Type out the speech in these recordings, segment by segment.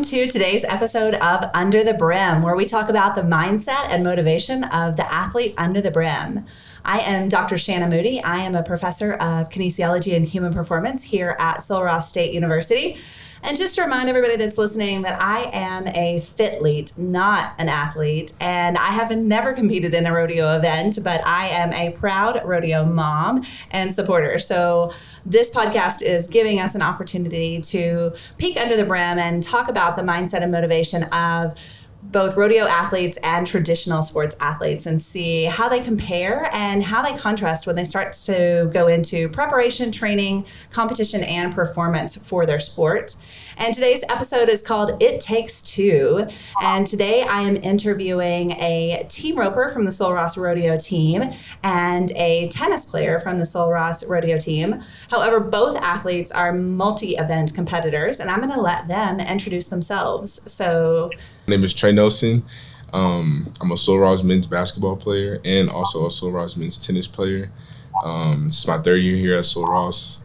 welcome to today's episode of Under the Brim, where we talk about the mindset and motivation of the athlete under the brim. I am Dr. Shanna Moody. I am a professor of kinesiology and human performance here at Sul Ross State University. And just to remind everybody that's listening that I am a fithlete, not an athlete, and I have never competed in a rodeo event, but I am a proud rodeo mom and supporter. So this podcast is giving us an opportunity to peek under the brim and talk about the mindset and motivation of both rodeo athletes and traditional sports athletes and see how they compare and how they contrast when they start to go into preparation, training, competition, and performance for their sport. And today's episode is called It Takes Two. And today I am interviewing a team roper from the Sul Ross Rodeo team and a tennis player from the Sul Ross Rodeo team. However, both athletes are multi-event competitors, and I'm going to let them introduce themselves. So, my name is Trey Nelson. I'm a Sul Ross men's basketball player and also a Sul Ross men's tennis player. This is my third year here at Sul Ross.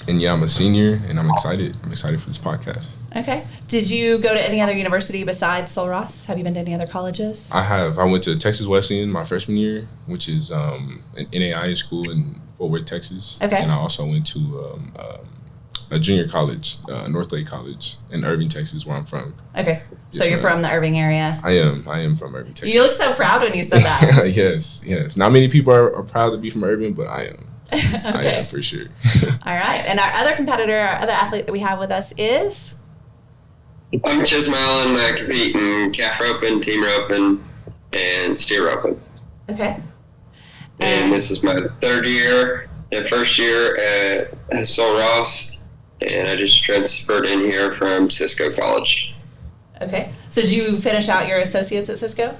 And yeah, I'm a senior and I'm excited. I'm excited for this podcast. Okay. Did you go to any other university besides Sul Ross? Have you been to any other colleges? I have. I went to Texas Wesleyan my freshman year, which is an NAIA school in Fort Worth, Texas. Okay. And I also went to a junior college, Northlake College in Irving, Texas, where I'm from. Okay. So you're from the Irving area? I am from Irving, Texas. You look so proud when you said that. Yes. Not many people are proud to be from Irving, but I am. Okay. I am for sure. All right. And our other competitor, our other athlete that we have with us is? I'm Chisum Allen. I compete in calf roping, team roping, and steer roping. Okay. And this is my third year and first year at Sul Ross. And I just transferred in here from Cisco College. Okay. So did you finish out your associates at Cisco?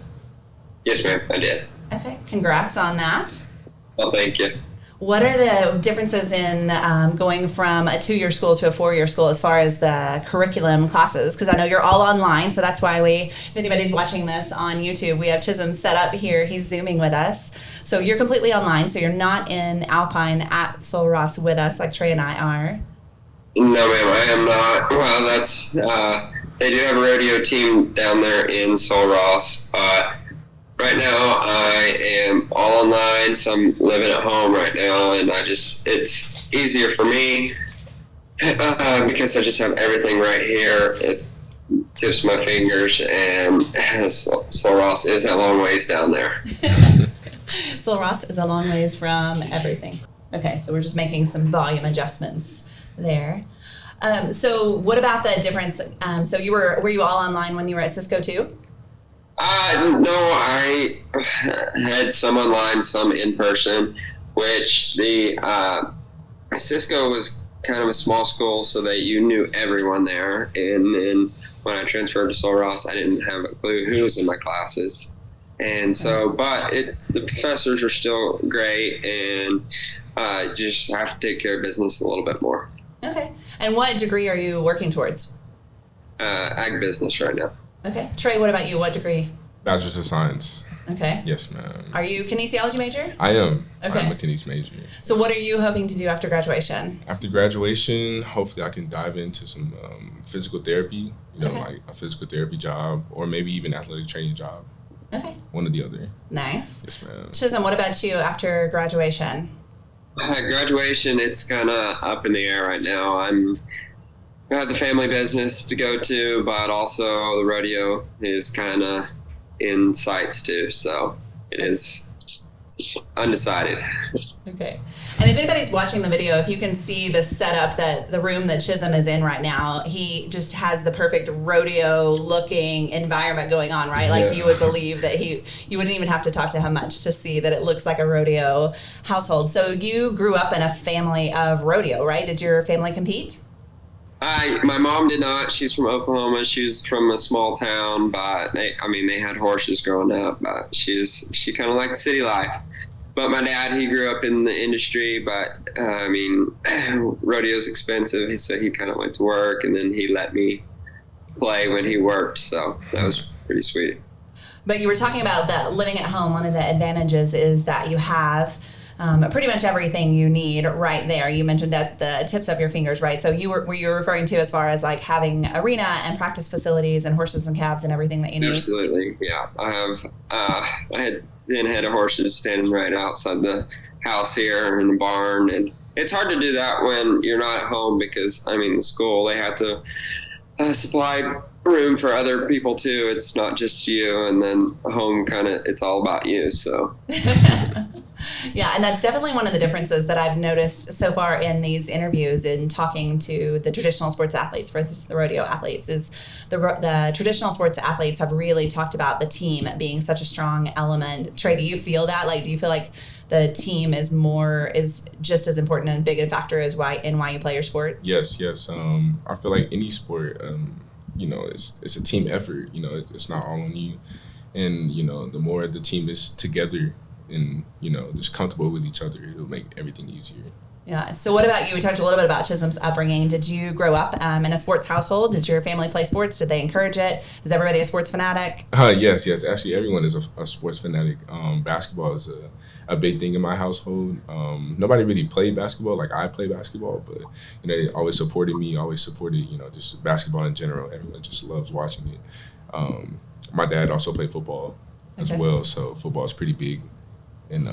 Yes, ma'am, I did. Okay. Congrats on that. Well, thank you. What are the differences in going from a 2-year school to a 4-year school as far as the curriculum classes? Because I know you're all online, so that's why if anybody's watching this on YouTube, we have Chisum set up here. He's Zooming with us. So you're completely online, so you're not in Alpine at Sul Ross with us like Trey and I are. No, ma'am, I am not. Well, that's they do have a rodeo team down there in Sul Ross, but right now I am all online, so I'm living at home right now, and it's easier for me because I just have everything right here. It tips my fingers, and Sul Ross is a long ways down there. Sul Ross is a long ways from everything. Okay, so we're just making some volume adjustments there. So what about the difference? So were you all online when you were at Cisco too? No, I had some online, some in person, which the Cisco was kind of a small school, so that you knew everyone there. And then when I transferred to Sul Ross, I didn't have a clue who was in my classes. And so, but the professors are still great, and just have to take care of business a little bit more. Okay. And what degree are you working towards? Ag business right now. Okay. Trey, what about you? What degree? Bachelor's of Science. Okay. Yes, ma'am. Are you kinesiology major? I am. Okay. I'm a kines major. So what are you hoping to do after graduation? After graduation, hopefully I can dive into some physical therapy, like a physical therapy job or maybe even athletic training job. Okay. One or the other. Nice. Yes, ma'am. Chisum, what about you after graduation? Graduation, it's kind of up in the air right now. I have the family business to go to, but also the rodeo is kind of in sights too, so it is undecided. Okay. And if anybody's watching the video, if you can see the setup, the room that Chisum is in right now, he just has the perfect rodeo looking environment going on, right? Like you would believe that you wouldn't even have to talk to him much to see that it looks like a rodeo household. So you grew up in a family of rodeo, right? Did your family compete? My mom did not. She's from Oklahoma. She was from a small town, but they had horses growing up. But she kind of liked city life. But my dad, he grew up in the industry, but rodeo's expensive, so he kind of went to work, and then he let me play when he worked. So that was pretty sweet. But you were talking about that living at home. One of the advantages is that you have pretty much everything you need right there. You mentioned at the tips of your fingers, right? So were you referring to as far as like having arena and practice facilities and horses and calves and everything that you need? Absolutely, yeah. I had 10 head of horses standing right outside the house here in the barn, and it's hard to do that when you're not at home because, I mean, the school, they have to supply room for other people too. It's not just you, and then home it's all about you, so. Yeah, and that's definitely one of the differences that I've noticed so far in these interviews in talking to the traditional sports athletes versus the rodeo athletes is the traditional sports athletes have really talked about the team being such a strong element. Trey, do you feel that? Like, do you feel like the team is just as important and big a factor as why you play your sport? Yes. I feel like any sport, it's a team effort. It's not all on you, and the more the team is together and just comfortable with each other, it'll make everything easier. Yeah. So what about you? We talked a little bit about Chisum's upbringing. Did you grow up in a sports household? Did your family play sports? Did they encourage it? Is everybody a sports fanatic? Yes. Actually, everyone is a sports fanatic. Basketball is a big thing in my household. Nobody really played basketball like I play basketball, but they always supported me. Always supported just basketball in general. Everyone just loves watching it. My dad also played football as well, so football is pretty big. And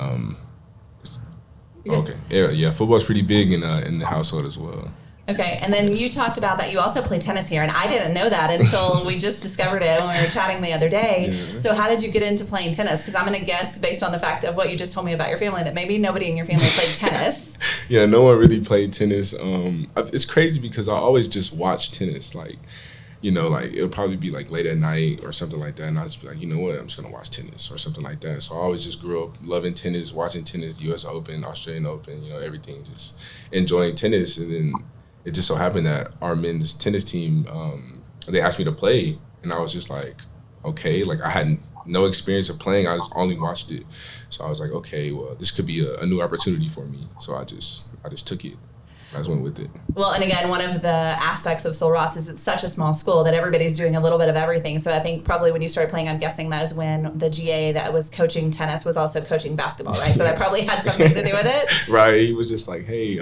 football is pretty big in the household as well. Okay, and then you talked about that you also play tennis here, and I didn't know that until we just discovered it when we were chatting the other day. Yeah. So how did you get into playing tennis? Because I'm going to guess, based on the fact of what you just told me about your family, that maybe nobody in your family played tennis. Yeah, no one really played tennis. It's crazy because I always just watch tennis, like it'll probably be like late at night or something like that, and I'll just be like, you know what, I'm just gonna watch tennis or something like that. So I always just grew up loving tennis, watching tennis, U.S. Open, Australian Open, everything, just enjoying tennis. And then it just so happened that our men's tennis team, they asked me to play, and I was just like, okay, like I had no experience of playing, I just only watched it. So I was like, okay, well, this could be a new opportunity for me. So I just took it. I just went with it. Well, and again, one of the aspects of Sul Ross is it's such a small school that everybody's doing a little bit of everything. So I think probably when you started playing, I'm guessing that was when the GA that was coaching tennis was also coaching basketball, right? So that probably had something to do with it. Right. He was just like, hey,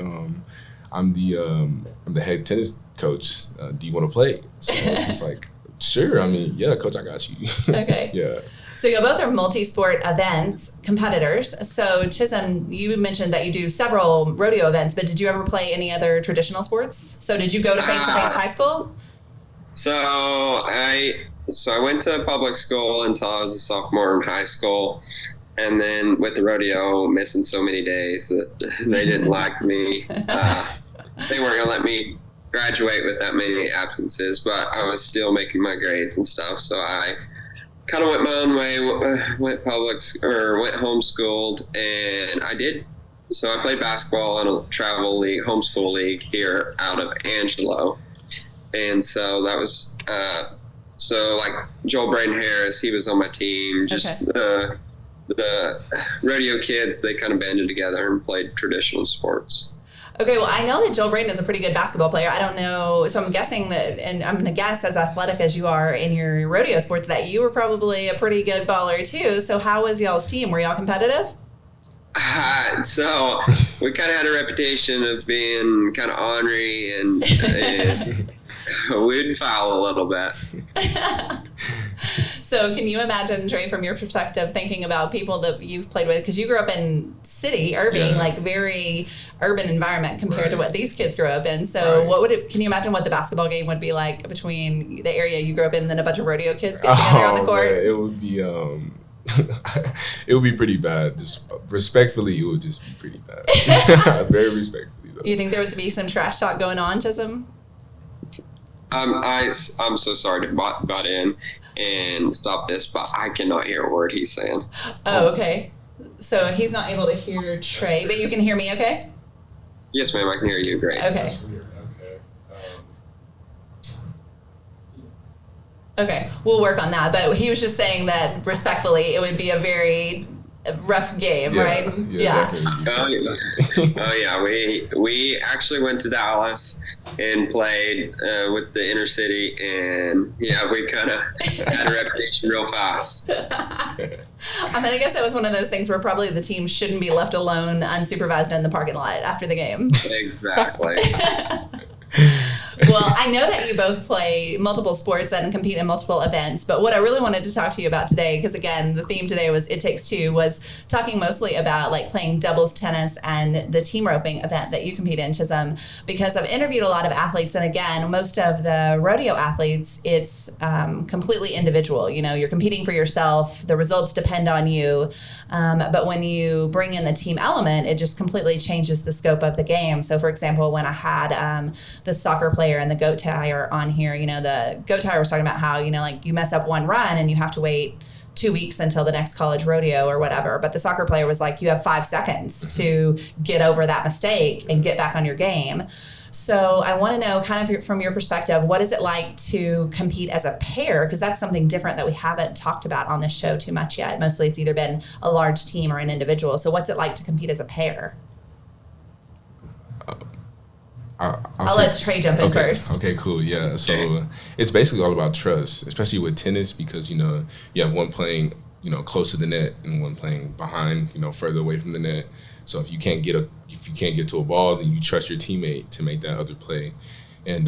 I'm the head tennis coach. Do you want to play? So I was just like, sure. I mean, yeah, coach, I got you. Okay. Yeah. So you both are multi-sport events competitors. So Chisum, you mentioned that you do several rodeo events, but did you ever play any other traditional sports? So did you go to face-to-face high school? So I went to public school until I was a sophomore in high school. And then with the rodeo, missing so many days that they didn't like me. They weren't going to let me graduate with that many absences, but I was still making my grades and stuff. So I kind of went my own way, went homeschooled, and I did. So I played basketball in a travel league, homeschool league here out of Angelo. And so that was, like Joel Braden Harris, he was on my team. Just the rodeo kids, they kind of banded together and played traditional sports. Okay, well, I know that Joel Braden is a pretty good basketball player. I don't know, so I'm guessing that, and I'm going to guess as athletic as you are in your rodeo sports, that you were probably a pretty good baller too. So how was y'all's team? Were y'all competitive? So we kind of had a reputation of being kind of ornery and we'd foul a little bit. So can you imagine, Trey, from your perspective, thinking about people that you've played with, because you grew up in city, Irving, like very urban environment compared to what these kids grew up in. So can you imagine what the basketball game would be like between the area you grew up in and then a bunch of rodeo kids getting together on the court? Man, it would be it would be pretty bad. Just respectfully, it would just be pretty bad. Very respectfully, though. You think there would be some trash talk going on, Chisum? I'm so sorry to butt in and stop this, but I cannot hear a word he's saying. Oh, okay. So he's not able to hear Trey, but you can hear me okay? Yes, ma'am, I can hear you great. Okay. Okay, we'll work on that. But he was just saying that respectfully, it would be a very rough game, right? Yeah. Oh yeah, we actually went to Dallas and played with the inner city, and yeah, we kind of had a reputation real fast. I mean, I guess that was one of those things where probably the team shouldn't be left alone, unsupervised in the parking lot after the game. Exactly. Well, I know that you both play multiple sports and compete in multiple events, but what I really wanted to talk to you about today, because again, the theme today was It Takes Two, was talking mostly about like playing doubles tennis and the team roping event that you compete in, Chisum, because I've interviewed a lot of athletes, and again, most of the rodeo athletes, it's completely individual. You know, you're competing for yourself, the results depend on you, but when you bring in the team element, it just completely changes the scope of the game. So for example, when I had the soccer player and the goat tire on here, you know, the goat tire was talking about how, you know, like you mess up one run and you have to wait 2 weeks until the next college rodeo or whatever. But the soccer player was like, you have 5 seconds to get over that mistake and get back on your game. So I want to know kind of from your perspective, what is it like to compete as a pair? Because that's something different that we haven't talked about on this show too much yet. Mostly it's either been a large team or an individual. So what's it like to compete as a pair? I'll let Trey jump in first. Okay, cool. Yeah. So it's basically all about trust, especially with tennis, because, you know, you have one playing, you know, close to the net and one playing behind, you know, further away from the net. So if you can't get to a ball, then you trust your teammate to make that other play. And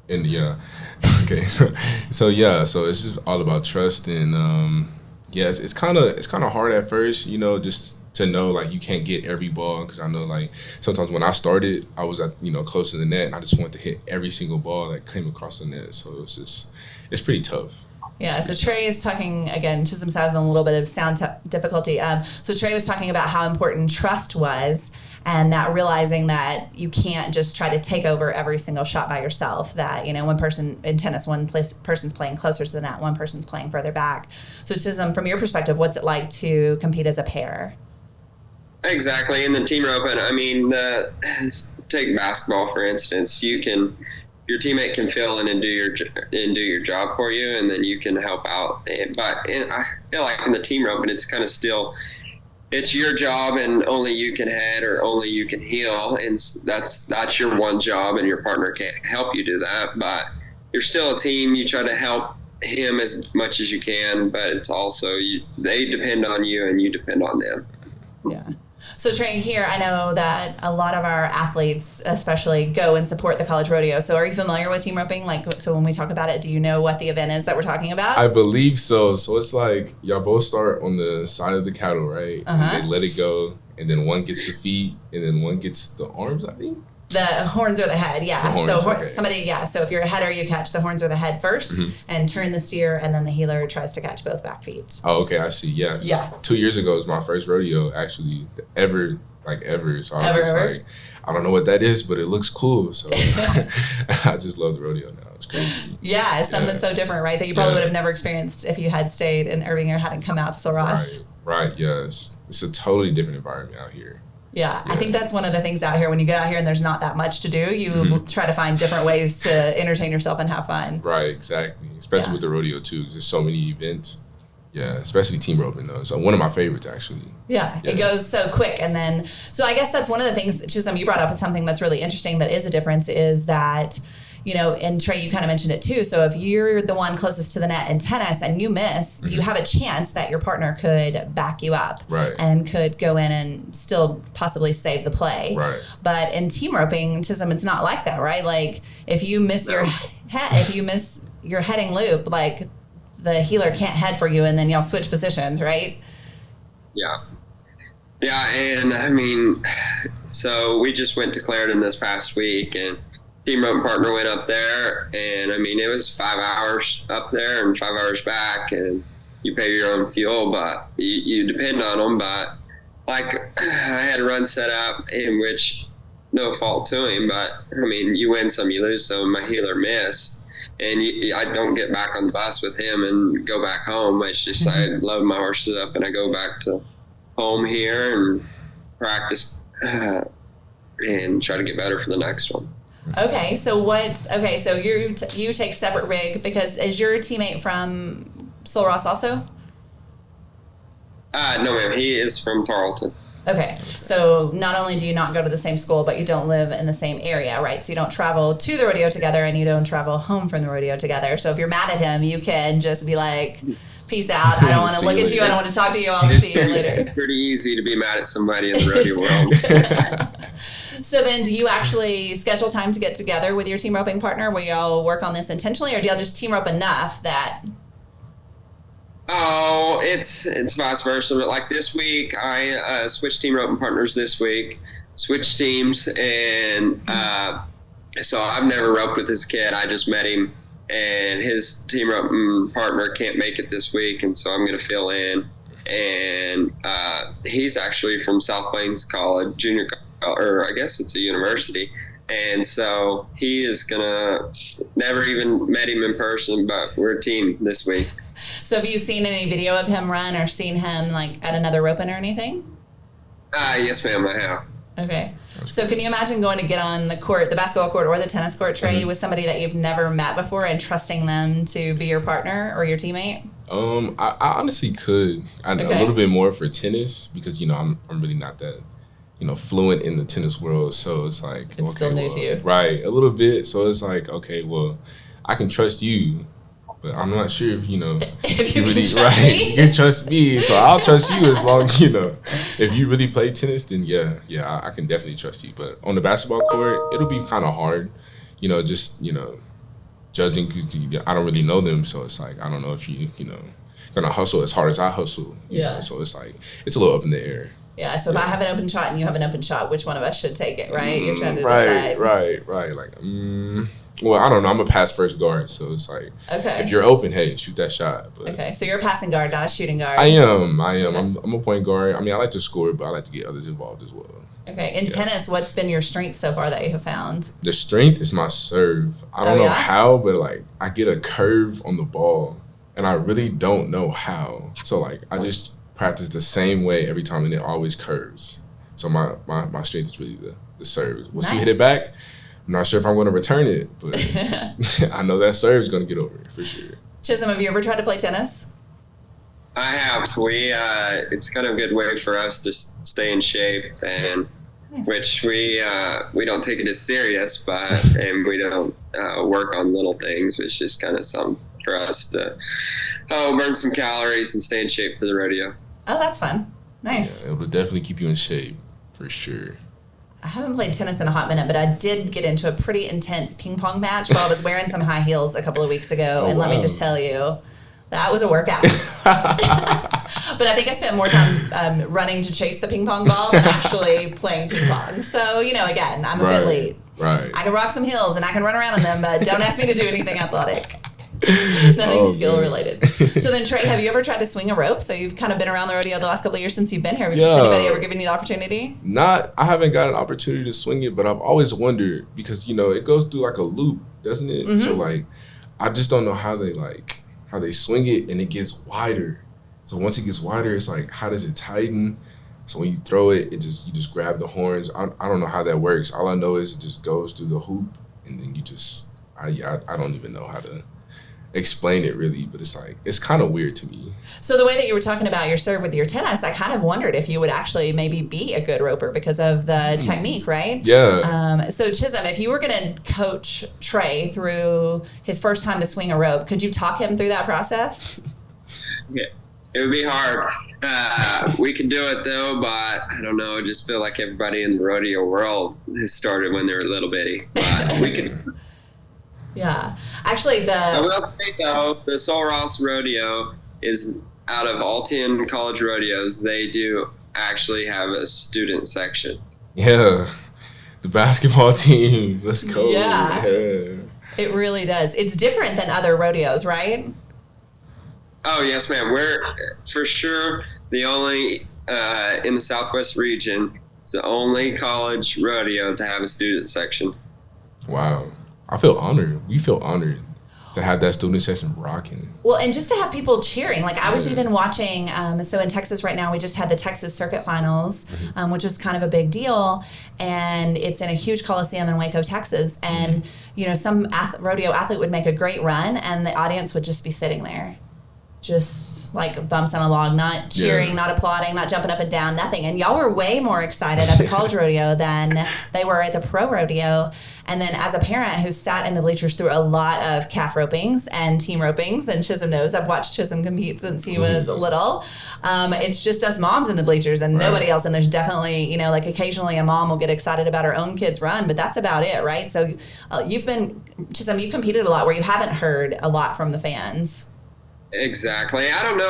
yeah. Okay. So it's just all about trust, and it's kind of hard at first, you know, just to know like you can't get every ball, because I know like sometimes when I started, I was close to the net and I just wanted to hit every single ball that came across the net. So it's pretty tough. Yeah, so Trey is talking, again, Chisum's having a little bit of sound difficulty. So Trey was talking about how important trust was, and that realizing that you can't just try to take over every single shot by yourself, that, you know, one person in tennis, person's playing closer to the net, one person's playing further back. So Chisum, from your perspective, what's it like to compete as a pair? Exactly. In the team roping, I mean, take basketball, for instance, your teammate can fill in and do your job for you, and then you can help out. But I feel like in the team roping, it's kind of still, it's your job and only you can head or only you can heel, and that's your one job, and your partner can't help you do that. But you're still a team. You try to help him as much as you can, but it's also they depend on you and you depend on them. Yeah. So Trey, here, I know that a lot of our athletes especially go and support the college rodeo. So are you familiar with team roping? Like, so when we talk about it, do you know what the event is that we're talking about? I believe so. So it's like y'all both start on the side of the cattle, right? And they let it go, and then one gets the feet, and then one gets the arms, I think. The horns or the head, yeah. The horns, so okay. So if you're a header, you catch the horns or the head first, and turn the steer, and then the heeler tries to catch both back feet. Oh, okay, I see. Yeah. 2 years ago was my first rodeo, actually, ever. So I was just like, I don't know what that is, but it looks cool. So I just love the rodeo now. It's crazy. Yeah, it's something so different, right? That you probably would have never experienced if you had stayed in Irving or hadn't come out to Sul Ross. Right. Yes, it's a totally different environment out here. Yeah, I think that's one of the things out here. When you get out here and there's not that much to do, you try to find different ways to entertain yourself and have fun. Right, exactly. Especially with the rodeo, too, because there's so many events. Yeah, especially team roping, though. So one of my favorites, actually. Yeah, it goes so quick. And then, so I guess that's one of the things, Chisum, you brought up something that's really interesting that is a difference, is that, you know, and Trey, you kind of mentioned it too. So if you're the one closest to the net in tennis and you miss, you have a chance that your partner could back you up and could go in and still possibly save the play. Right. But in team roping, Chisum, it's not like that, right? Like if you miss your heading loop, like the healer can't head for you, and then y'all switch positions, right? Yeah, and I mean, so we just went to Clarendon this past week, and team roping partner went up there, and I mean, it was 5 hours up there and 5 hours back, and you pay your own fuel, but you depend on them. But like, I had a run set up in which, no fault to him, but I mean, you win some, you lose some. My healer missed. And I don't get back on the bus with him and go back home. It's just I load my horses up and I go back to home here and practice and try to get better for the next one. Okay, so so you take separate rig, because is your teammate from Sul Ross also? No, ma'am. He is from Tarleton. Okay, so not only do you not go to the same school, but you don't live in the same area, right? So you don't travel to the rodeo together and you don't travel home from the rodeo together. So if you're mad at him, you can just be like, peace out. I don't want to look at you. I don't want to talk to you. I'll see you later. It's pretty easy to be mad at somebody in the rodeo world. So then do you actually schedule time to get together with your team roping partner where y'all work on this intentionally, or do y'all just team rope enough that... Oh, it's vice versa. But like this week, I switched team roping partners this week, switched teams, and so I've never roped with this kid. I just met him, and his team roping partner can't make it this week, and so I'm going to fill in. And he's actually from South Plains College, junior college, or I guess it's a university. And so he is gonna, never even met him in person, but we're a team this week. So have you seen any video of him run or seen him like at another roping or anything? Yes, ma'am, I have. Okay. So can you imagine going to get on the court, the basketball court or the tennis court, Trey, with somebody that you've never met before and trusting them to be your partner or your teammate? I honestly could. I know a little bit more for tennis because, I'm really not that, fluent in the tennis world. So it's like, it's still new to you. Right. A little bit. So it's like, okay, well, I can trust you, but I'm not sure if, if you really, can trust me. You can trust me. So I'll trust you as long as, if you really play tennis, then I can definitely trust you. But on the basketball court, it'll be kind of hard, judging because I don't really know them. So it's like, I don't know if you, going to hustle as hard as I hustle. You know? So it's like, it's a little up in the air. Yeah, so if I have an open shot and you have an open shot, which one of us should take it, right? You're trying to decide. Right. Like, well, I don't know. I'm a pass first guard, so it's like, if you're open, hey, shoot that shot. But okay, so you're a passing guard, not a shooting guard. I am. I'm a point guard. I mean, I like to score, but I like to get others involved as well. Okay, in tennis, what's been your strength so far that you have found? The strength is my serve. I don't know how, but like, I get a curve on the ball, and I really don't know how. So like, I just practice the same way every time, and it always curves. So my strength is really the serve. Once you hit it back, I'm not sure if I'm going to return it, but I know that serve is going to get over it for sure. Chisum, have you ever tried to play tennis? I have. It's kind of a good way for us to stay in shape, and which we don't take it as serious, and we don't work on little things. It's just kind of something for us to burn some calories and stay in shape for the rodeo. Oh, that's fun. Nice. Yeah, it will definitely keep you in shape for sure. I haven't played tennis in a hot minute, but I did get into a pretty intense ping pong match while I was wearing some high heels a couple of weeks ago. Let me just tell you, that was a workout. But I think I spent more time running to chase the ping pong ball than actually playing ping pong. So, again, I'm a fit lead. Right. I can rock some heels and I can run around in them, but don't ask me to do anything athletic. Nothing skill related. So then, Trey, have you ever tried to swing a rope? So you've kind of been around the rodeo the last couple of years since you've been here. Has anybody ever given you the opportunity? I haven't got an opportunity to swing it, but I've always wondered because, it goes through like a loop, doesn't it? Mm-hmm. So like, I just don't know how they swing it and it gets wider. So once it gets wider, it's like, how does it tighten? So when you throw it, you just grab the horns. I don't know how that works. All I know is it just goes through the hoop and then you just, I don't even know how to explain it really, but it's like, it's kind of weird to me. So the way that you were talking about your serve with your tennis, I kind of wondered if you would actually maybe be a good roper because of the technique, right? Yeah. So Chisum, if you were going to coach Trey through his first time to swing a rope, could you talk him through that process? Yeah, it would be hard. We could do it though, but I don't know. I just feel like everybody in the rodeo world has started when they were little bitty. But we could. Yeah, actually, I will say though, the Sul Ross Rodeo is out of all 10 college rodeos. They do actually have a student section. Yeah, the basketball team. Let's go. Yeah, it really does. It's different than other rodeos, right? Oh yes, ma'am. We're for sure the only in the Southwest region. It's the only college rodeo to have a student section. Wow. I feel honored. We feel honored to have that student section rocking. Well, and just to have people cheering. Like I was even watching, so in Texas right now, we just had the Texas Circuit Finals, which is kind of a big deal. And it's in a huge coliseum in Waco, Texas. And, some rodeo athlete would make a great run and the audience would just be sitting there. just like bumps on a log, not cheering, not applauding, not jumping up and down, nothing. And y'all were way more excited at the college rodeo than they were at the pro rodeo. And then as a parent who sat in the bleachers through a lot of calf ropings and team ropings, and Chisum knows, I've watched Chisum compete since he was little. It's just us moms in the bleachers and nobody else. And there's definitely, you know, like occasionally a mom will get excited about her own kid's run, but that's about it, right? So Chisum, you competed a lot where you haven't heard a lot from the fans. Exactly. I don't know.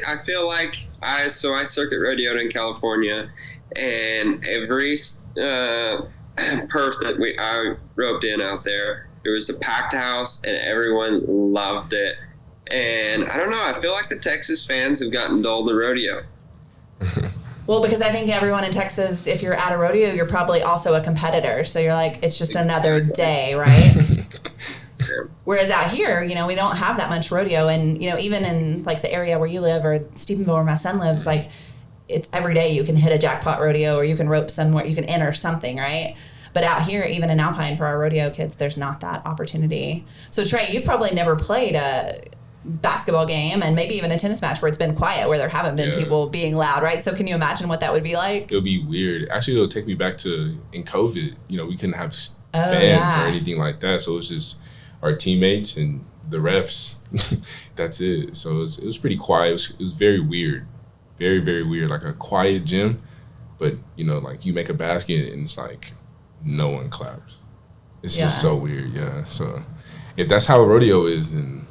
I feel like I circuit rodeoed in California, and every perf that I roped in out there was a packed house, and everyone loved it. And I don't know. I feel like the Texas fans have gotten dull to rodeo. Well, because I think everyone in Texas, if you're at a rodeo, you're probably also a competitor. So you're like, it's just another day, right? Whereas out here, you know, we don't have that much rodeo. And, you know, even in like the area where you live or Stephenville where my son lives, like it's every day you can hit a jackpot rodeo or you can rope somewhere, you can enter something, right? But out here, even in Alpine for our rodeo kids, there's not that opportunity. So Trey, you've probably never played a basketball game and maybe even a tennis match where it's been quiet, where there haven't been people being loud, right? So can you imagine what that would be like? It'll be weird. Actually, it'll take me back to in COVID, you know, we couldn't have fans or anything like that. So it was just our teammates and the refs. That's it. So it was pretty quiet. It was very weird. Very, very weird. Like a quiet gym, but, you know, like you make a basket and it's like no one claps. It's just so weird, So if that's how a rodeo is, then,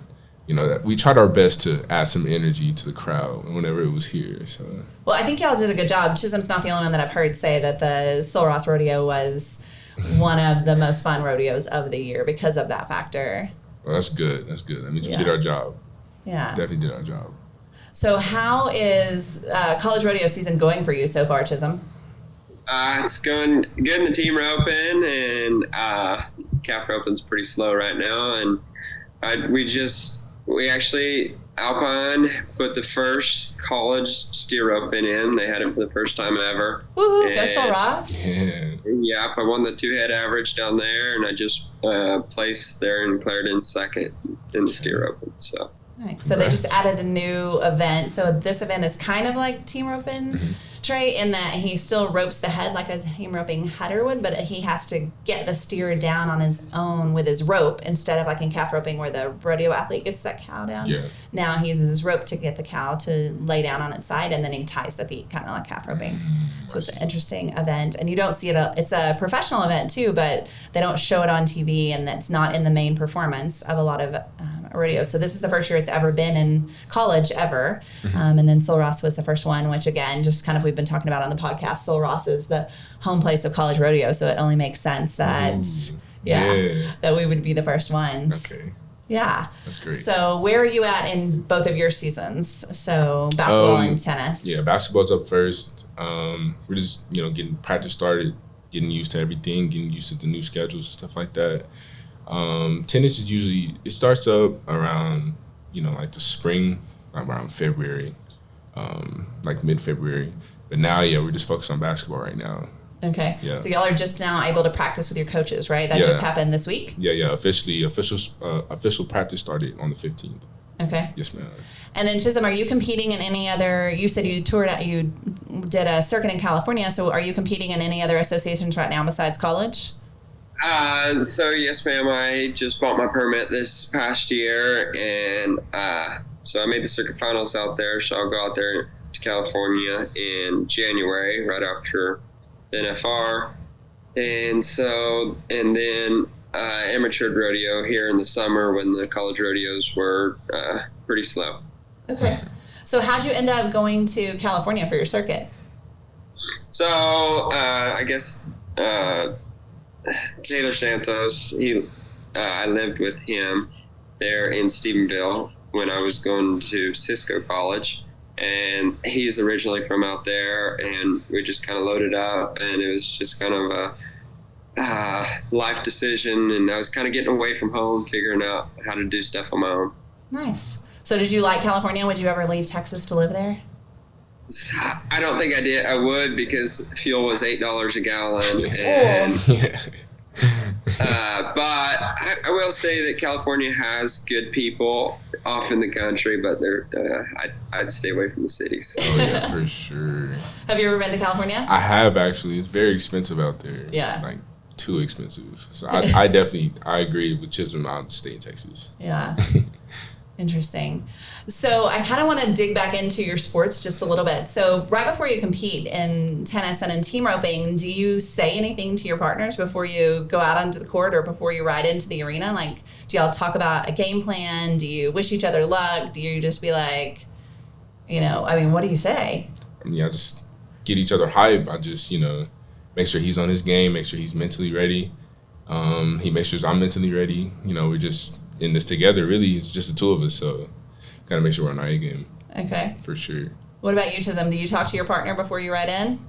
you know, we tried our best to add some energy to the crowd whenever it was here. So, well, I think y'all did a good job. Chisum's not the only one that I've heard say that the Sul Ross rodeo was one of the most fun rodeos of the year because of that factor. Well, that's good. That's good. That means we did our job. Yeah. Definitely did our job. So how is college rodeo season going for you so far, Chisum? It's going good in the team roping, and calf roping's pretty slow right now. And we actually, Alpine put the first college steer roping in. They had it for the first time ever. Woohoo, go Sul Ross. Yeah, I won the 2-head average down there, and I just placed there and declared in second in the steer roping. So. Right. So they just added a new event. So this event is kind of like team roping, Trey, in that he still ropes the head like a team roping header would, but he has to get the steer down on his own with his rope instead of like in calf roping where the rodeo athlete gets that cow down. Yeah. Now he uses his rope to get the cow to lay down on its side, and then he ties the feet kind of like calf roping. So it's an interesting event. And you don't see it. It's a professional event too, but they don't show it on TV, and that's not in the main performance of a lot of rodeo. So this is the first year it's ever been in college ever. And then Sul Ross was the first one, which again, just kind of we've been talking about on the podcast, Sul Ross is the home place of college rodeo. So it only makes sense that, that we would be the first ones. Okay. Yeah. That's great. So where are you at in both of your seasons? So basketball and tennis. Yeah, basketball's up first. We're just, you know, getting practice started, getting used to everything, getting used to the new schedules and stuff like that. Tennis is usually, it starts up around, you know, like the spring, around February, like mid-February. But now, we're just focused on basketball right now. Okay. Yeah. So y'all are just now able to practice with your coaches, right? That just happened this week? Yeah. Official practice started on the 15th. Okay. Yes, ma'am. And then Chisum, are you competing in any other, you said you did a circuit in California, so are you competing in any other associations right now besides college? So yes, ma'am, I just bought my permit this past year, and so I made the circuit finals out there, so I'll go out there to California in January, right after the NFR. And then amateur rodeo here in the summer when the college rodeos were pretty slow. Okay. So how'd you end up going to California for your circuit? So I guess Taylor Santos, I lived with him there in Stephenville when I was going to Cisco College, and he's originally from out there, and we just kind of loaded up, and it was just kind of a life decision, and I was kind of getting away from home, figuring out how to do stuff on my own. Nice. So did you like California? Would you ever leave Texas to live there? I don't think I did. I would, because fuel was $8 a gallon, and But I will say that California has good people off in the country, but I'd stay away from the cities. Oh yeah, for sure. Have you ever been to California? I have actually. It's very expensive out there. Yeah. Like too expensive. So I agree with Chisum Allen and stay in Texas. Yeah. Interesting. So I kind of want to dig back into your sports just a little bit. So right before you compete in tennis and in team roping, do you say anything to your partners before you go out onto the court or before you ride into the arena? Like, do y'all talk about a game plan? Do you wish each other luck? Do you just be like, what do you say? I mean, I just get each other hype. I just, make sure he's on his game, make sure he's mentally ready. He makes sure I'm mentally ready. We're just in this together, really. It's just the two of us, so gotta make sure we're on our A game. Okay. For sure. What about you, Chisum? Do you talk to your partner before you ride in?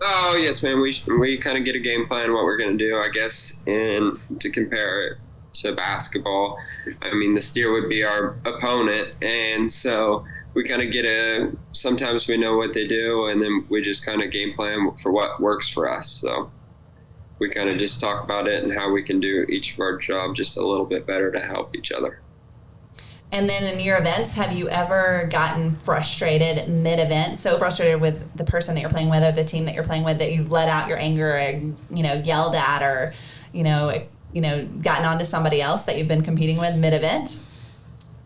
Oh, yes, man. We kind of get a game plan, what we're going to do, I guess, and to compare it to basketball. I mean, the steer would be our opponent, and so we kind of sometimes we know what they do, and then we just kind of game plan for what works for us. So we kind of just talk about it and how we can do each of our job just a little bit better to help each other. And then in your events, have you ever gotten frustrated mid-event, so frustrated with the person that you're playing with or the team that you're playing with that you've let out your anger and, yelled at or, gotten onto somebody else that you've been competing with mid-event?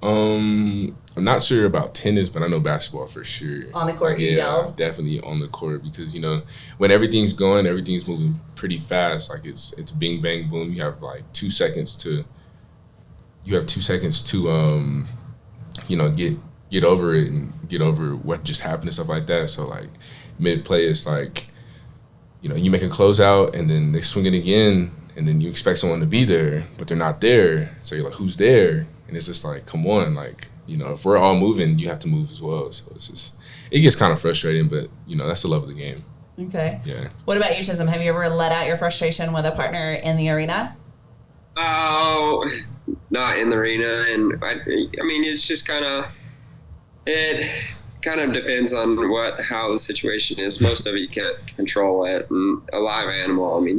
I'm not sure about tennis, but I know basketball for sure. On the court, you yelled? Definitely on the court because, when everything's going, everything's moving pretty fast. Like it's bing, bang, boom. You have like 2 seconds to get over it and get over what just happened and stuff like that. So like mid-play, it's like, you make a closeout and then they swing it again and then you expect someone to be there, but they're not there. So you're like, who's there? And it's just like, come on, like, if we're all moving, you have to move as well. So it gets kind of frustrating, but, that's the love of the game. Okay. Yeah. What about you, Chisum? Have you ever let out your frustration with a partner in the arena? Oh, not in the arena. And I mean, it's just it kind of depends on how the situation is. Most of it you can't control it. And a live animal, I mean,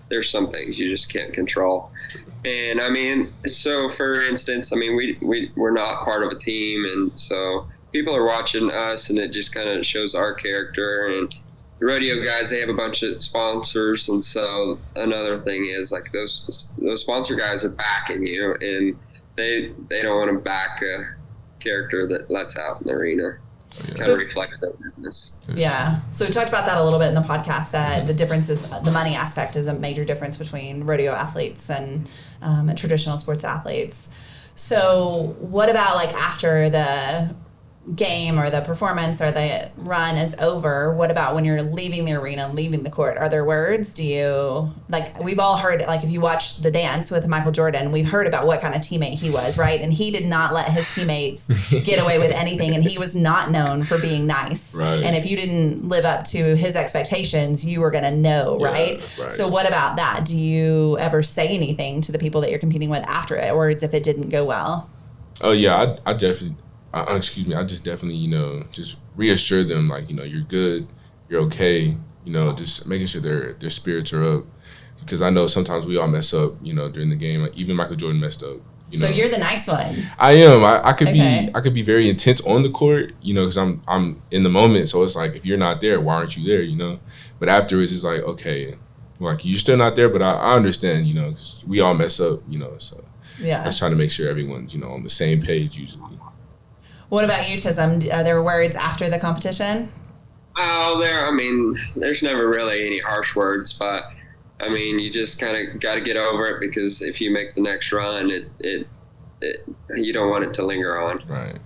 there's some things you just can't control. And I mean, so for instance, I mean, we're not part of a team, and so people are watching us, and it just kind of shows our character. And the rodeo guys, they have a bunch of sponsors, and so another thing is like those sponsor guys are backing you, and they don't want to back a character that lets out in the arena. Kind of reflects that business. Yeah. So we talked about that a little bit in the podcast, that the difference is the money aspect is a major difference between rodeo athletes and traditional sports athletes. So what about like after the game or the performance or the run is over, what about when you're leaving the arena and leaving the court? Are there words? Do you, like, we've all heard, like, if you watch The Dance with Michael Jordan, we've heard about what kind of teammate he was, right? And he did not let his teammates get away with anything, and he was not known for being nice. Right. And if you didn't live up to his expectations, you were going to know, right? Right? So what about that? Do you ever say anything to the people that you're competing with after it, words if it didn't go well? Oh, yeah, I definitely... I just definitely, just reassure them, like, you're good, you're okay, just making sure their spirits are up. Because I know sometimes we all mess up, during the game. Like, even Michael Jordan messed up. So you're the nice one. I am. I could be very intense on the court, because I'm in the moment. So it's like, if you're not there, why aren't you there, But afterwards, it's like, okay, like, you're still not there, but I understand, because we all mess up, So yeah. I just try to make sure everyone's, on the same page usually. What about you, Chisum? Are there words after the competition? Oh, there's never really any harsh words, but I mean, you just kind of got to get over it, because if you make the next run, it you don't want it to linger on. Right.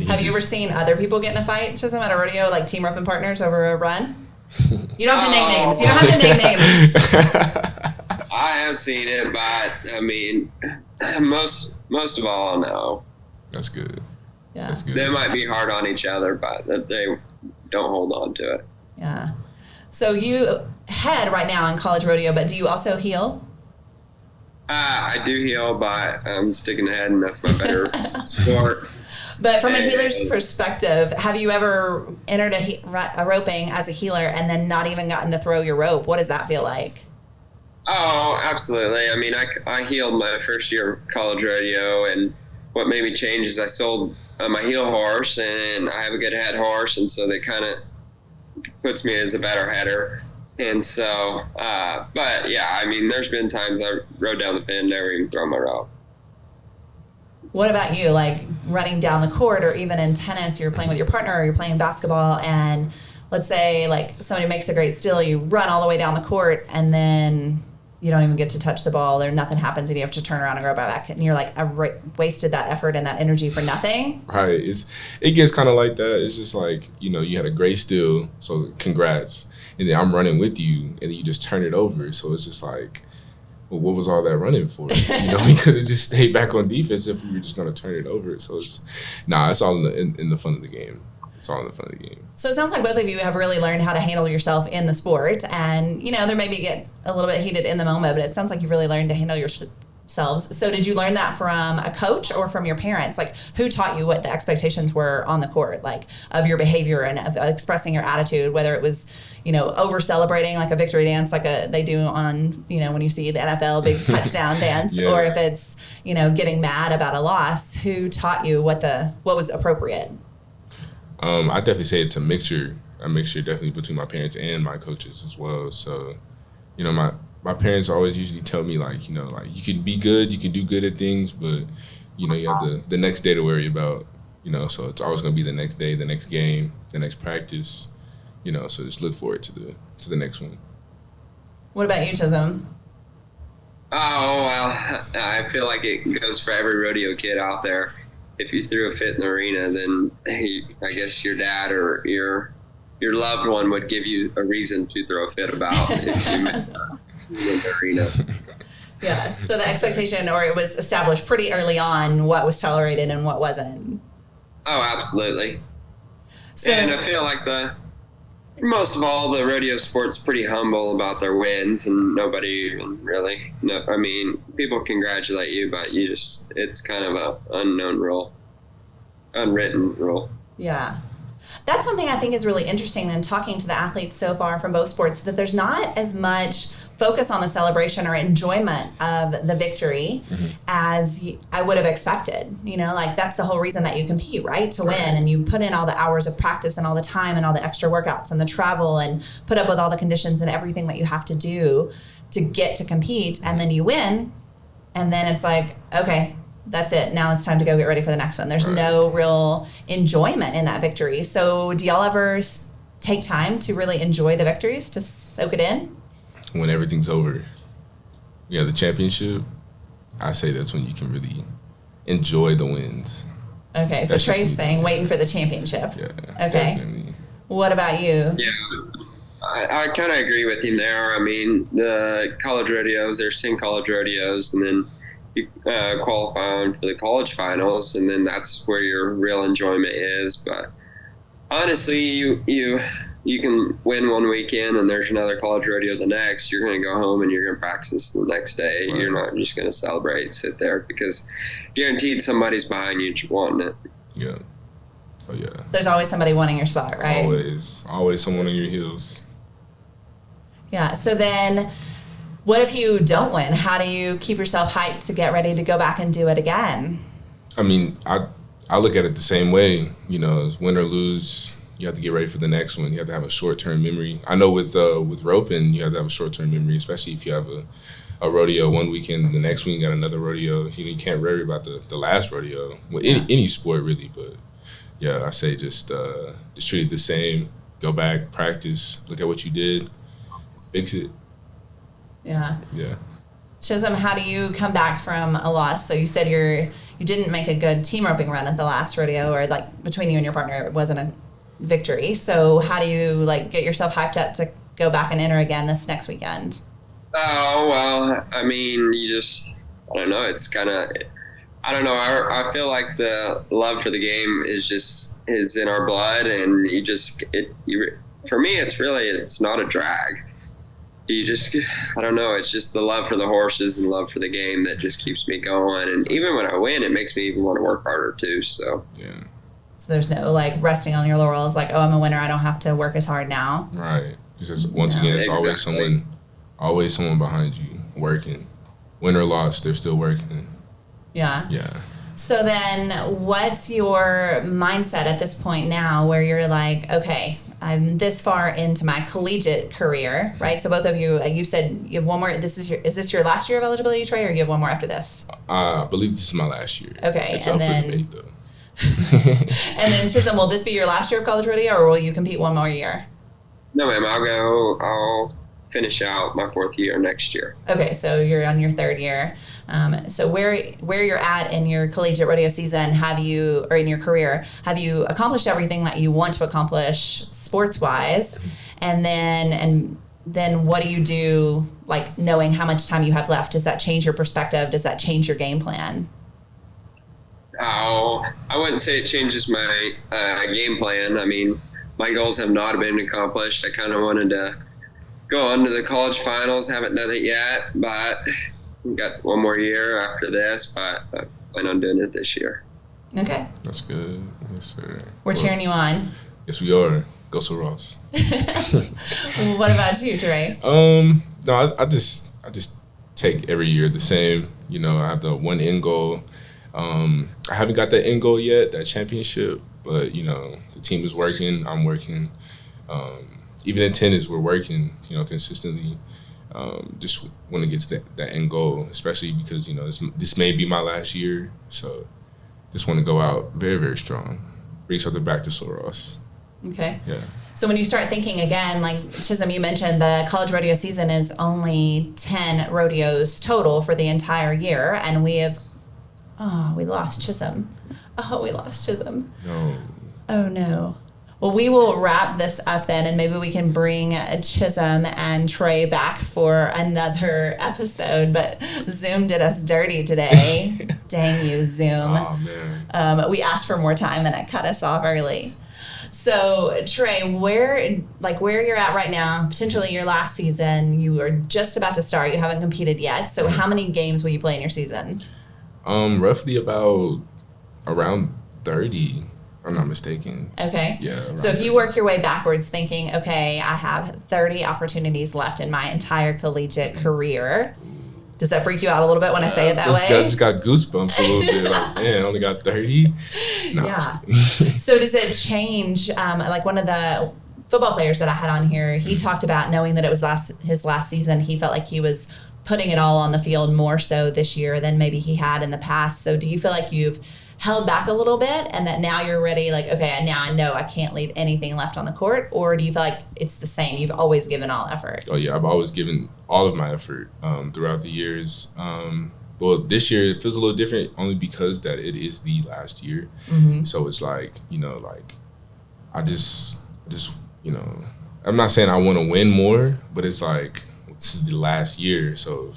Have you ever seen other people get in a fight, Chisum, at a rodeo, like team roping partners over a run? You don't have to name names. You don't have to name names. I have seen it, but I mean, most of all, no. That's good. Yeah. They might be hard on each other, but they don't hold on to it. Yeah. So you head right now in college rodeo, but do you also heel? I do heel, but I'm sticking head, and that's my better sport. But from a healer's perspective, have you ever entered a roping as a healer and then not even gotten to throw your rope? What does that feel like? Oh, absolutely. I mean, I healed my first year of college rodeo, and what made me change is I sold my heel horse, and I have a good head horse, and so they kind of puts me as a better header. And so, but yeah, I mean, there's been times I rode down the pin, never even thrown my rope. What about you? Like running down the court, or even in tennis, you're playing with your partner or you're playing basketball, and let's say like somebody makes a great steal, you run all the way down the court, and then you don't even get to touch the ball, or nothing happens, and you have to turn around and go back, and you're like, I wasted that effort and that energy for nothing. Right. It gets kind of like that. It's just like, you had a great steal, so congrats. And then I'm running with you, and then you just turn it over. So it's just like, well, what was all that running for? We could have just stayed back on defense if we were just going to turn it over. So it's all in the fun of the game. It's all in the fun of the game. So it sounds like both of you have really learned how to handle yourself in the sport, and there maybe get a little bit heated in the moment, but it sounds like you've really learned to handle yourselves. So did you learn that from a coach or from your parents? Like, who taught you what the expectations were on the court, like of your behavior and of expressing your attitude, whether it was over celebrating like a victory dance like they do on when you see the NFL big touchdown dance, yeah. Or if it's getting mad about a loss? Who taught you what was appropriate? I definitely say it's a mixture definitely between my parents and my coaches as well. So, my parents always usually tell me like, like you can be good, you can do good at things, but, you have the next day to worry about, so it's always going to be the next day, the next game, the next practice, so just look forward to the next one. What about you, Chisum? Oh, well, I feel like it goes for every rodeo kid out there. If you threw a fit in the arena, then I guess your dad or your loved one would give you a reason to throw a fit about if you met in the arena. Yeah. So the expectation, or it was established pretty early on, what was tolerated and what wasn't. Oh, absolutely. So, and I feel like most of all, the rodeo sport's pretty humble about their wins, and nobody really. No, I mean, people congratulate you, but it's kind of a unknown rule, unwritten rule. Yeah. That's one thing I think is really interesting in talking to the athletes so far from both sports, that there's not as much focus on the celebration or enjoyment of the victory as I would have expected. Like that's the whole reason that you compete, right? To win. And you put in all the hours of practice and all the time and all the extra workouts and the travel and put up with all the conditions and everything that you have to do to get to compete. And then you win. And then it's like, okay, that's it. Now it's time to go get ready for the next one. There's no real enjoyment in that victory. So do y'all ever take time to really enjoy the victories, to soak it in? When everything's over, the championship, I say that's when you can really enjoy the wins. Okay, so Trey's saying waiting for the championship. Yeah. Okay. Definitely. What about you? Yeah, I kind of agree with him there. I mean, the college rodeos, there's 10 college rodeos, and then you qualify for the college finals, and then that's where your real enjoyment is. But honestly, you can win one weekend and there's another college rodeo the next. You're going to go home and you're going to practice the next day. Right. You're not just going to celebrate and sit there, because guaranteed somebody's behind you wanting it. Yeah. Oh, yeah. There's always somebody wanting your spot, right? Always someone on your heels. Yeah. So then what if you don't win? How do you keep yourself hyped to get ready to go back and do it again? I mean, I look at it the same way. Win or lose, you have to get ready for the next one. You have to have a short-term memory. I know with roping, you have to have a short-term memory, especially if you have a rodeo one weekend and the next week you got another rodeo. You can't worry about the last rodeo. Well, any sport really, but yeah, I say just treat it the same. Go back, practice, look at what you did, fix it. Yeah. Yeah. Chisum, how do you come back from a loss? So you said you didn't make a good team roping run at the last rodeo, or like between you and your partner, it wasn't a victory. So how do you get yourself hyped up to go back and enter again this next weekend? Oh, well, I mean, I don't know. It's kind of, I don't know. I feel like the love for the game is in our blood, and for me, it's not a drag. I don't know. It's just the love for the horses and love for the game that just keeps me going. And even when I win, it makes me even want to work harder too. So, yeah. So there's no resting on your laurels, like, oh, I'm a winner, I don't have to work as hard now. Right. Because once again, it's always someone behind you. working. Win or loss, they're still working. Yeah. Yeah. So then what's your mindset at this point now where you're like, okay, I'm this far into my collegiate career, right? So both of you, you said you have one more. Is this your last year of eligibility, Trey, or you have one more after this? I believe this is my last year. Okay. It's and up then, for debate, though. And then Chisum, will this be your last year of college rodeo, or will you compete one more year? No, ma'am. I'll finish out my 4th year next year. Okay, so you're on your 3rd year. So where you're at in your collegiate rodeo season, or in your career, have you accomplished everything that you want to accomplish sports wise? And then what do you do, like knowing how much time you have left? Does that change your perspective? Does that change your game plan? Oh, I wouldn't say it changes my game plan. I mean, my goals have not been accomplished. I kind of wanted to go on to the college finals. Haven't done it yet, but we got one more year after this, but I plan on doing it this year. Okay. That's good. Yes, sir. We're cheering you on. Yes, we are. Go so Ross. What about you, Trey? No, I just take every year the same. You know, I have the one end goal. I haven't got that end goal yet, that championship, but you know, the team is working. I'm working. Even in tennis, we're working, you know, consistently. Just want to get to that end goal, especially because, you know, this may be my last year. So just want to go out very, very strong. Bring something back to Sul Ross. Okay. Yeah. So when you start thinking again, like Chisum, you mentioned the college rodeo season is only 10 rodeos total for the entire year. And we lost Chisum. Oh, we lost Chisum. No. Oh, no. Well, we will wrap this up then, and maybe we can bring Chisum and Trey back for another episode. But Zoom did us dirty today. Dang you, Zoom. Oh, man. We asked for more time, and it cut us off early. So, Trey, where you're at right now, potentially your last season, you are just about to start. You haven't competed yet. So how many games will you play in your season? Roughly about around 30. I'm not mistaken. Okay. Yeah. So if you work your way backwards thinking, okay, I have 30 opportunities left in my entire collegiate career. Does that freak you out a little bit when I say it that way? I just got goosebumps a little bit. Like, man, I only got 30. No, yeah. So does it change? Like one of the football players that I had on here, he talked about knowing that it was his last season. He felt like he was putting it all on the field more so this year than maybe he had in the past. So do you feel like you've held back a little bit and that now you're ready, like, okay, now I know I can't leave anything left on the court? Or do you feel like it's the same? You've always given all effort? Oh, yeah. I've always given all of my effort throughout the years. Well, this year it feels a little different only because that it is the last year. Mm-hmm. So it's like, you know, like I just, you know, I'm not saying I want to win more, but it's like this is the last year. So,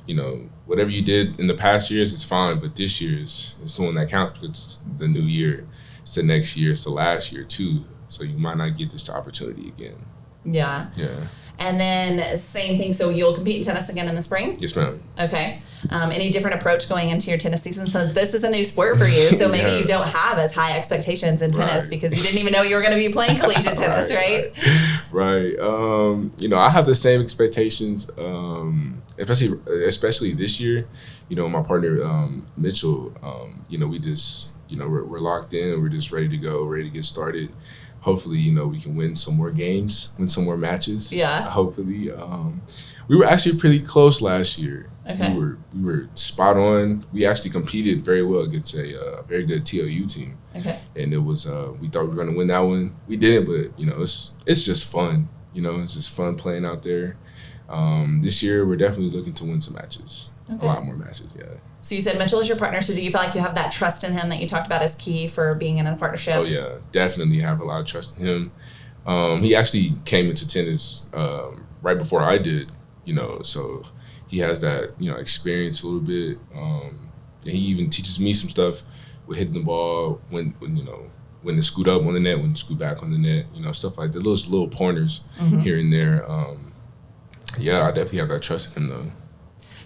you know, whatever you did in the past years, it's fine. But this year is the one that counts. It's the new year. It's the next year. It's the last year, too. So you might not get this opportunity again. Yeah. Yeah. And then same thing. So you'll compete in tennis again in the spring? Yes, ma'am. Okay. Any different approach going into your tennis season? So this is a new sport for you. So maybe you don't have as high expectations in tennis because you didn't even know you were going to be playing collegiate tennis, right? Right. You know, I have the same expectations, especially this year. You know, my partner, Mitchell, you know, we just, you know, we're locked in. We're just ready to go, ready to get started. Hopefully, you know, we can win some more games, win some more matches. Yeah. Hopefully. We were actually pretty close last year. Okay. We were spot on. We actually competed very well against a very good TOU team. Okay. And it was we thought we were going to win that one. We didn't, but you know, it's just fun. You know, it's just fun playing out there. This year, we're definitely looking to win some matches. Okay. A lot more matches, yeah. So you said Mitchell is your partner. So do you feel like you have that trust in him that you talked about as key for being in a partnership? Oh, yeah. Definitely have a lot of trust in him. He actually came into tennis right before I did, you know, so he has that, you know, experience a little bit. And he even teaches me some stuff with hitting the ball, when you know, when to scoot up on the net, when to scoot back on the net, you know, stuff like that. Those little pointers here and there. Yeah, I definitely have that trust in him, though.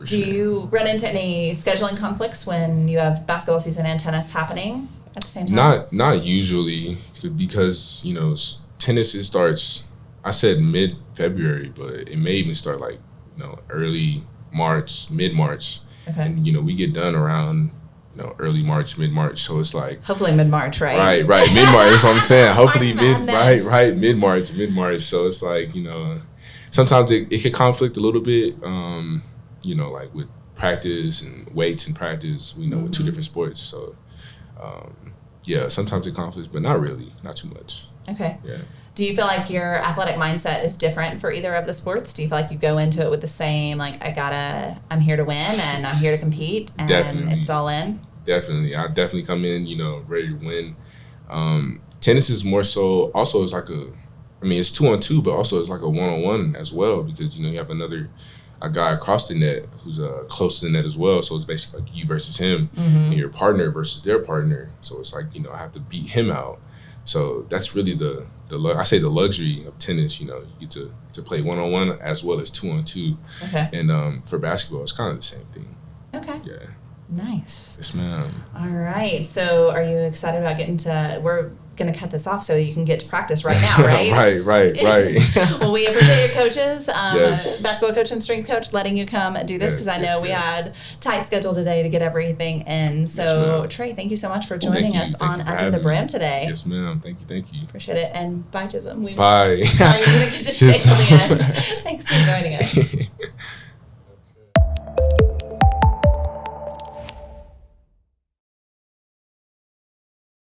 Do you run into any scheduling conflicts when you have basketball season and tennis happening at the same time? Not usually, because, you know, tennis, it starts, I said mid-February, but it may even start like, you know, early March, mid-March. Okay. And, you know, we get done around, you know, early March, mid-March. So it's like. Hopefully mid-March, right? Right. Mid-March. That's what I'm saying. Hopefully Madness. mid-March. So it's like, you know, sometimes it could conflict a little bit, you know, like with practice and weights and practice, you know, with two different sports. So, yeah, sometimes it conflicts, but not really, not too much. Okay. Yeah. Do you feel like your athletic mindset is different for either of the sports? Do you feel like you go into it with the same, like, I'm here to win and I'm here to compete and Definitely. It's all in? Definitely. I definitely come in, you know, ready to win. Tennis is more so, also it's like it's 2-on-2, but also it's like a 1-on-1 as well, because, you know, you have a guy across the net who's close to the net as well. So it's basically like you versus him and your partner versus their partner. So it's like, you know, I have to beat him out. So that's really the luxury of tennis. You know, you get to play 1-on-1 as well as 2-on-2. Okay. And for basketball, it's kind of the same thing. Okay. Yeah. Nice. Yes, ma'am. All right. So are you excited about we're going to cut this off so you can get to practice right now, right? Right. Well, we appreciate your coaches, Yes. basketball coach and strength coach, letting you come and do this, because I know we had tight schedule today to get everything in. So Yes, Trey, thank you so much for joining us on Thank you for Under the having Brim me. today. Yes, ma'am. Thank you. Appreciate it. And bye, Chisum. Bye. Sorry you didn't get to stay till the end. Thanks for joining us.